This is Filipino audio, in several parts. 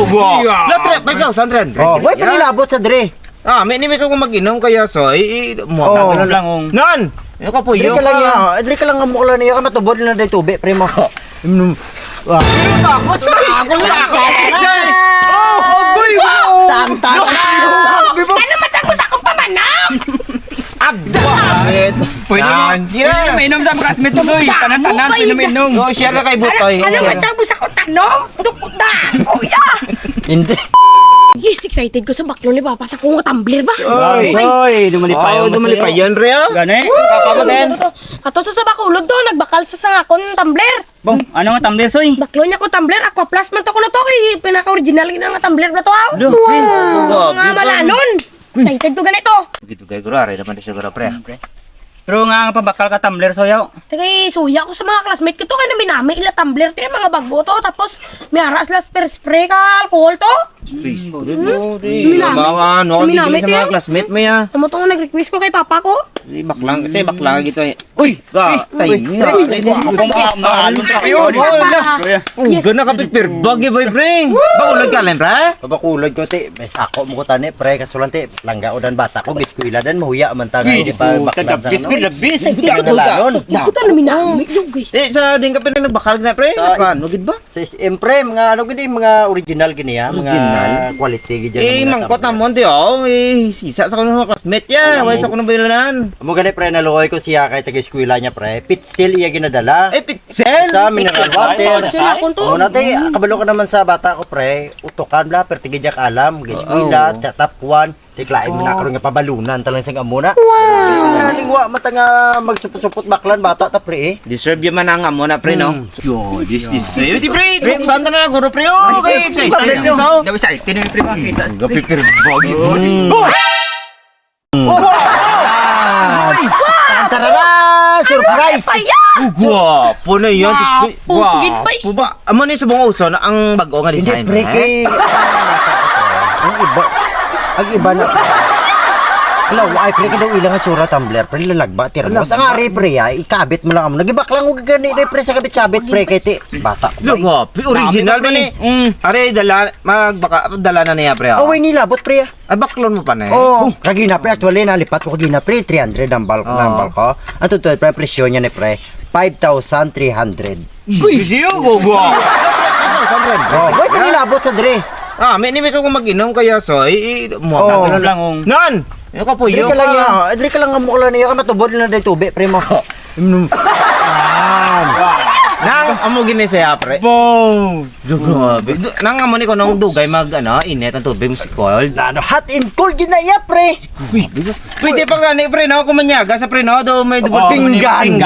Gogo. Latre, 5,000. Oh, wait pa nilabot sa dre. May inimik ako mag-inom kaya soy. Oh, lang. Nan! Yung kapo, Dre yung ka lang ya. Dre ka lang ang mukha niya ka matubod na day tubig primo. Tapos, Ako na. Boy! Tantang. Ano matagos akong pamanang? Pwede mo mainom sa classmate mo, Soy. Tanan-tanan, pwede mo mainom. Oh, share na kay Butoy. Ano matagos akong tanong? Dukuta! Kuya! Hindi. Yes, excited ko sa baklo ni Papa sa kung tumbler ba? Soy, dumali pa yun. Dumali pa yan, Re. Gani? Papa mo din. Ato sa bakulog to, nagbakal sa sangakon tumbler. Bong, ano nga tumbler, Soy? Baklo niya ko tumbler, aqua plus man to ko na to kay pinaka-original na nga tumbler na to. Mga malanon. Excited ko ganito. Gitu kay Gurare naman siya Gura, pre. Pero nga pabakal ka tumbler, Soyaw. Tagay suya ko sa mga classmate ko to kay naminami ila tumbler to mga bago to tapos may aras la spray ka alcohol to. Mga ano, gigil sa mga classmate mo ya. Amo to nag-request ko kay Papa ko. Baklang gitu eh. Uy, ga, tayo. Maalong ka kayo. Gana kapit pirbag boy, pre. Bakulod ka lang, pre. Bakulod ko ti, may sako mo ko tani pre kasulante langga odan bata ko giskwela dan mahuya man ta nga di pa baklan sa ano. Di ko ta naminami lugay. Sa din ka nagbakal na, pre. Ano gid ba? Sa SM pre mga ano gini mga original gini ya, mga quality gid Mangkot na mo, di sisa sa kanong classmate ya. Wala sa kanong bilanan. Amo gani pre naluoy ko siya kay taga-eskwela niya pre. Pitsil iya ginadala. Pitzel! Sa mineral water. Sila kon to. Amo nate kabalo ka naman sa bata ko pre. Utokan bla per tigid jak alam, giskwela, top 1. Tiklaim na karon nga pabalunan talang sang amuna. Lingwa mata nga magsupot-supot baklan bata ta pre eh. Deserve yung mananga mo na, pre, no? Yo, this. Di, pre, saan na guro, pre? Okay, excited. So, Daw isa, tinuwi pre makita. gapipirbog yun. Tarara! Surprise! Gwapo na yan. Pugid pa. Puba, amo na yung subong uso na ang bago nga Hindi design. pre kay ang iba na Hello, ay pre daw ilang nga tsura tumbler pre lalagba tira mo. Sa nga pre ya, ikabit mo lang amo. Nagibak lang og gani pre sa kabit-kabit pre kay ti bata ko. Gwapo, original ba ni? Are, dala na niya, pre. Away nilabot pre. Ay, baklon mo pa na eh. Oh, kagina pre actually nalipat ko kagina pre 300 ang bulk ko. Ang totoo pre presyo niya ni pre 5,300. Siyo, gwapo. Oh, wait pa nilabot sa dre. May inimik ako mag-inom kaya soy. Ano lang. Nan! Yung kapo, Dre yung ka lang ya. Dre ka lang ang mukha niya ka matubod na day tubig pre mo. Nang amo gini saya, pre. Bong! Grabe. Nang amo ni ko nung dugay init ang tubig si cold. Ano hot and cold ginaya pre. Pwede pa gani, pre, no? Kumanyaga sa pre, no? Do may double pinggan.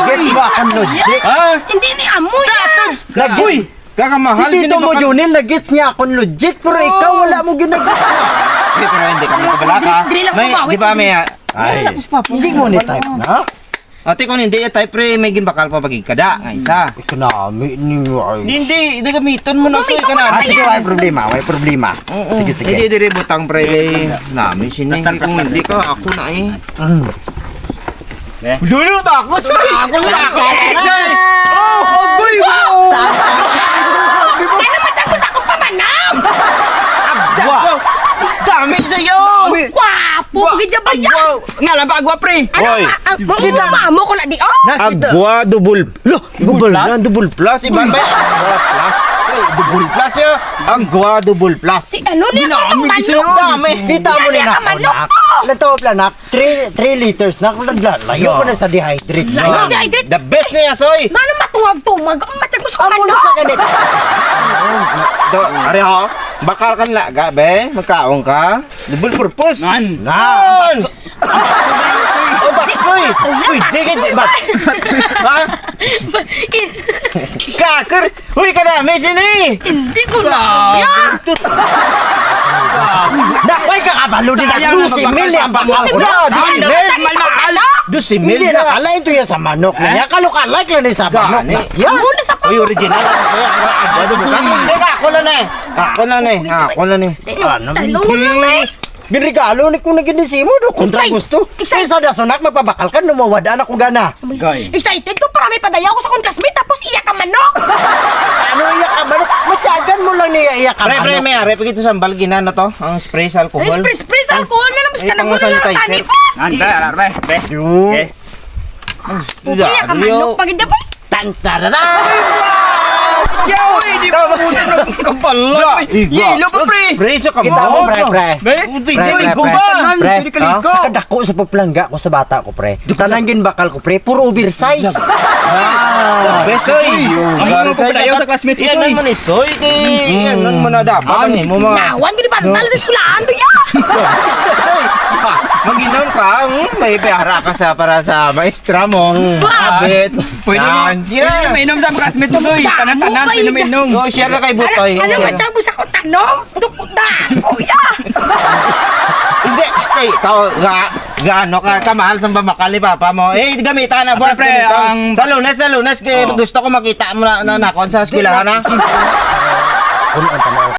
Gets ba ang logic? Ha? Hindi ni amoy. Uy! Kakamahal Si Tito mo Junil nag-gets niya akong logic pero ikaw wala mo ginagawa. Pero hindi kami kabalaka. Drill lang May, pumawi. di ba may... Ay, hindi mo ni type na. Ate ko hindi type, pre, may ginbakal pa pagigkada. Nga isa. Economy niyo ay. Hindi gamiton mo na soy ka na. Sige, may problema. Sige, sige. Hindi dire butang pre namin sining kung hindi ka ako na eh. Lulu takot sa ako na. Boy! Ano matagos akong pamanang? Dami sa'yo! Gwapo, pugid niya ba yan? Nga lang ba agwa, pre? Ano? Mamo ko na di oh. Agwa double. Lo, Double plus? double plus iba ba? Agwa plus. Double plus ya. Agwa double plus. Si ano niya itong manok? Dami. Kita mo ni Yan, na. manok ko. Lantaw planak, 3 liters na kung layo ko na sa dehydrate. Ano dehydrate? The best niya, soy. Mano matungag-tungag? Ang matagos akong Amo na manok. sa ganito. Are ho. Bakal kan laga be, magkaong ka. Double purpose. Nan. Nan. Oh, baksoy. Uy, digit bat. Ha? Kaker. Uy, kadami sini. Hindi ko na. Yan. Nakoy kakabalo din na Sayang 12 mil ang bakal ko na. Ano matagos akong manok? Hindi na kala ito yan sa manok na niya. Kalukalike lang sa manok na. Yan. Muna sa Uy, original ako sa'yo. Agwa double plus. Hindi ka, ako lang eh. Ako lang eh. Talong lang eh. Ginregalo ni kung naginisimo do kontra gusto. Kaya sa dasunak magpabakal ka numawadaan ako gana. Excited ko para may padaya ako sa classmate tapos iyak ka manok. Ano iyak ka manok? Masyado lang niya Pre, pre, may are, pagkito sa balginan na to, ang spray sa alcohol. Ay, spray sa alcohol na naman. Eh, pang sanitizer. Pre, pre. Okay. Pupaya ka manok pag hindi pa. Tantarara! Uy, di ba muna nung kapalan? Yelo pa, pre. Pre, sa kamot. Kita mo, pre, pre. Be? Uy, guba. Pre, Pwede ka ligo. sa kadako sa paplangga ko sa bata ko, pre. Tanang ginbakal ko, pre. Puro oversize. Besoy. Ang mga pupadayaw sa classmate ko, Yan soy. naman isoy. Yan naman na dapat. Ang mo mga... Nawan ko di pantal sa eskwelahan to ya. Mag-inom ka, may pera ka sa para sa maestra mo. Abit. Pwede mo mainom sa classmate ko, soy. Tanan-tanan, pwede mo mainom. Go, share na kay Butoy. Ano ba tiyang busa ko tanong? Dukuta! Kuya! Hindi, stay. Ikaw, gaano ka kamahal sa bamakali papa mo. Eh, gamitan na, boss. Pre, Ganito. Sa lunes, kaya gusto ko makita mo na nakon sa eskwelahan na. Kung ang tanong